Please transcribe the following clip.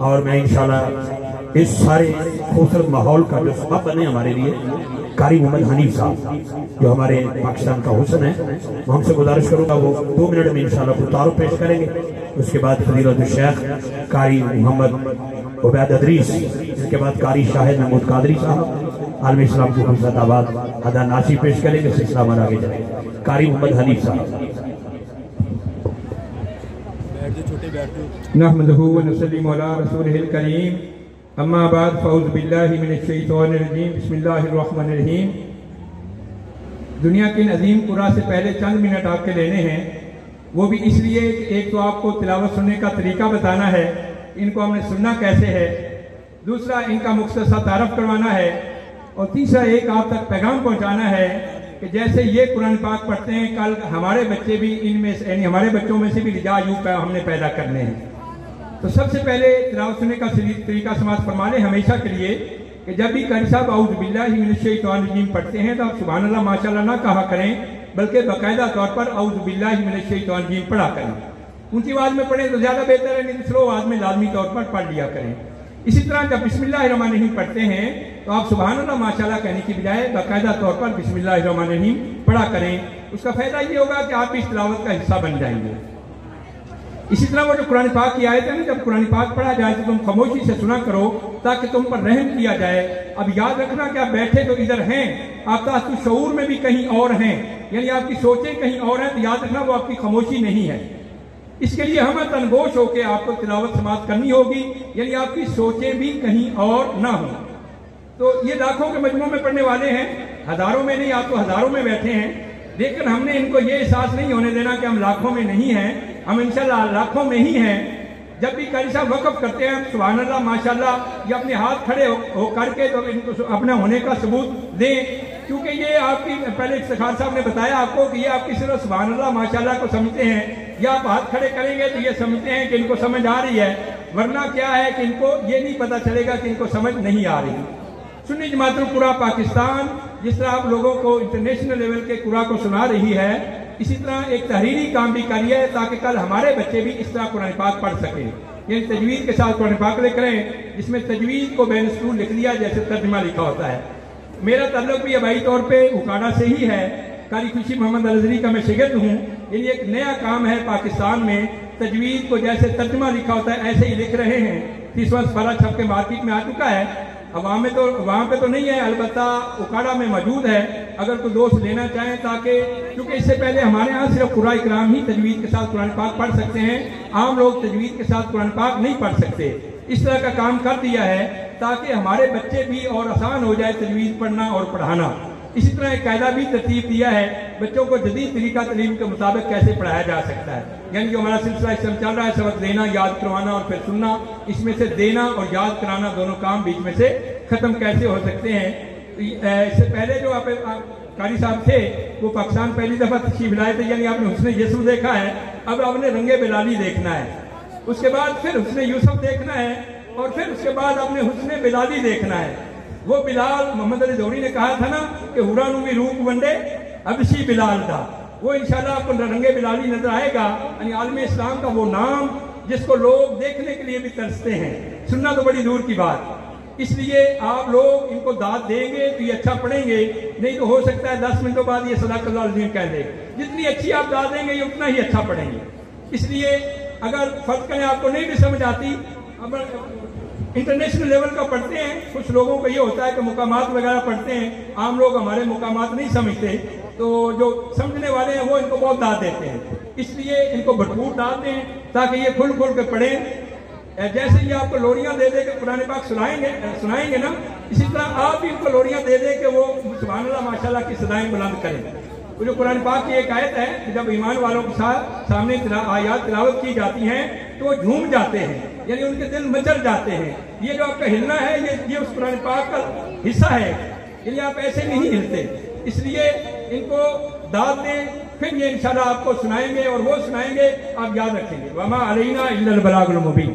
और मैं इंशाल्लाह इस सारे खूबसूरत माहौल का जो सबब बने हमारे लिए कारी मोहम्मद हनीफ साहब जो हमारे पाकिस्तान का हुस्न है, मैं हमसे गुजारिश करूंगा वो 2 मिनट में इंशाल्लाह कुछ तारुफ पेश करेंगे। उसके बाद फजीलत शेख कारी मोहम्मद उबैद अदरीस, इसके बाद कारी शाहिद महमूद कादरी साहब आलम इस्लाम की हमसदाबाद अदा नाशी पेश करेंगे। सिलसिला हमारा आगे जाएगा। कारी मोहम्मद हनीफ साहब। नहमदुहु व नसल्लिमु अला रसूलिहिल करीम, अम्मा बाद, फ़ऊज़ु बिल्लाहि मिनश शैतानिर रजीम, बिस्मिल्लाहिर रहमानिर रहीम। दुनिया के अजीम कुरा से पहले चंद मिनट आपके लेने हैं, वो भी इसलिए कि एक तो आपको तिलावत सुनने का तरीका बताना है, इनको हमने सुनना कैसे है, दूसरा इनका मुख्तसर तारफ़ करवाना है, और तीसरा एक आप तक पैगाम पहुँचाना है कि जैसे ये कुरान पाक पढ़ते हैं, कल हमारे बच्चे भी इनमें से, यानी हमारे बच्चों में से भी रिजायूब हमने पैदा करने हैं। तो सबसे पहले तिलावत सुनने का तरीका समाज फरमा लें हमेशा के लिए कि जब भी कारी साहब औज़ु बिल्लाहि मिनश शैतानिर रजीम पढ़ते हैं तो आप सुभान अल्लाह माशाअल्लाह ना कहा करें, बल्कि बाकायदा तौर पर औज़ु बिल्लाहि मिनश शैतानिर रजीम पढ़ा करें। ऊंची आवाज में पढ़ें तो ज्यादा बेहतर है, नहीं तो स्लो आवाज में लाजमी तौर पर पढ़ लिया करें। इसी तरह जब बिस्मिल्लाहिर्रहमानिर्रहीम पढ़ते हैं तो आप सुभान अल्लाह माशाअल्लाह कहने की बजाय बाकायदा तौर पर बिस्मिल्लाहिर्रहमानिर्रहीम पढ़ा करें। उसका फायदा ये होगा कि आप इस तिलावत का हिस्सा बन जाएंगे। इसी तरह वो जो कुरान पाक की आयत है ना, जब कुरान पाक पढ़ा जाए तो तुम खामोशी से सुना करो ताकि तुम पर रहम किया जाए। अब याद रखना कि आप बैठे तो इधर हैं, आप तासु शऊर में भी कहीं और हैं, यानी आपकी सोचें कहीं और हैं, तो याद रखना वो आपकी खामोशी नहीं है। इसके लिए हमें तनगोश होकर आपको तिलावत समाप्त करनी होगी, यानी आपकी सोचें भी कहीं और ना हो। तो ये लाखों के मजमू में पढ़ने वाले हैं, हजारों में नहीं, आप तो हजारों में बैठे हैं, लेकिन हमने इनको ये एहसास नहीं होने देना कि हम लाखों में नहीं हैं, हम इंशाल्लाह लाखों में ही हैं। जब भी कारी साहब वक़्फ़ करते हैं सुभान अल्लाह माशाअल्लाह, ये अपने हाथ खड़े हो करके तो इनको अपने होने का सबूत दें, क्योंकि ये आपकी पहले इफ्तिखार साहब ने बताया आपको कि ये आपकी सिर्फ सुभान अल्लाह माशाअल्लाह को समझते हैं, या आप हाथ खड़े करेंगे तो ये समझते हैं कि इनको समझ आ रही है, वरना क्या है कि इनको ये नहीं पता चलेगा कि इनको समझ नहीं आ रही। सुन्नी जमातुल कुरा पाकिस्तान जिस तरह आप लोगों को इंटरनेशनल लेवल के कुरा को सुना रही है, इसी तरह एक तहरीरी काम भी करिए ताकि कल हमारे बच्चे भी इस तरह कुरान पाक पढ़ सकें। यानी तजवीज़ के साथ कुरान पाक लिख रहे हैं, जिसमें तजवीज़ को बैन स्कूल लिख दिया जैसे तर्जुमा लिखा होता है। मेरा ताल्लुक भी अबाई तौर पे उकाड़ा से ही है, कारी खुशी मोहम्मद अल-अज़हरी का मैं शिगिर्द हूँ। यानी एक नया काम है पाकिस्तान में, तजवीज़ को जैसे तर्जुमा लिखा होता है ऐसे ही लिख रहे हैं। 30 वर्ष पहला छप के मार्केट में आ चुका है, अवाम में तो वहाँ पे तो नहीं है, अलबत्ता उकाड़ा में मौजूद है, अगर कोई दोस्त लेना चाहें ताकि, क्योंकि इससे पहले हमारे यहाँ सिर्फ कुरान इकराम ही तजवीज़ के साथ कुरान पाक पढ़ सकते हैं, आम लोग तजवीज़ के साथ कुरान पाक नहीं पढ़ सकते। इस तरह का काम कर दिया है ताकि हमारे बच्चे भी और आसान हो जाए तजवीज़ पढ़ना और पढ़ाना। इसी तरह एक कायदा भी तरतीब दिया है बच्चों को जदीद तरीका तलीम के मुताबिक कैसे पढ़ाया जा सकता है। यानी जो हमारा सिलसिला इस समय चल रहा है, सबक देना, याद करवाना और फिर सुनना, इसमें से देना और याद कराना दोनों काम बीच में से खत्म कैसे हो सकते हैं। इससे पहले जो आप कारी साहब थे वो पाकिस्तान पहली दफा तशरीफ लाए थे, यानी आपने हुस्ने यसुफ देखा है, अब आपने रंगे बिलाली देखना है, उसके बाद फिर हुस्ने यूसुफ देखना है, और फिर उसके बाद आपने हुस्ने बिलाली देखना है। वो बिलाल मोहम्मद अली दौरी ने कहा था ना कि हुरानू भी रूप वंडे अबशी बिलाल था, वो इंशाल्लाह आपको रंगे बिलाली नजर आएगा। यानी आलम इस्लाम का वो नाम जिसको लोग देखने के लिए भी तरसते हैं, सुनना तो बड़ी दूर की बात। इसलिए आप लोग इनको दाद देंगे तो ये अच्छा पढ़ेंगे, नहीं तो हो सकता है 10 मिनटों बाद ये सदाकल्लाह अज़ीम कह दे। जितनी अच्छी आप दाद देंगे ये उतना ही अच्छा पढ़ेंगे। इसलिए अगर फर्ज करें आपको नहीं भी समझ आती, अब इंटरनेशनल लेवल का पढ़ते हैं, कुछ लोगों को ये होता है कि मुकामात वगैरह पढ़ते हैं, आम लोग हमारे मुकामात नहीं समझते, तो जो समझने वाले हैं वो इनको बहुत दाद देते हैं। इसलिए इनको भरपूर दाद दें ताकि ये खुल खुल के पढ़ें। जैसे ये आपको लोरियां दे दे के कुरान पाक सुनाएंगे ना, इसी तरह आप भी इनको लोरियां दे दे के वो सुभान अल्लाह माशाअल्लाह की सदाएं बुलंद करें। वो जो कुरान पाक की एक आयत है कि जब ईमान वालों के साथ सामने आयात तिलावत की जाती हैं तो वो झूम जाते हैं, यानी उनके दिल मचल जाते हैं। ये जो आपका हिलना है ये उस कुरान पाक का हिस्सा है, यानी आप ऐसे नहीं हिलते। इसलिए इनको दाद दें, फिर ये इंशाल्लाह आपको सुनाएंगे और वो सुनाएंगे आप याद रखेंगे। वमा अलैना इल्लल बलागुल मुबीन।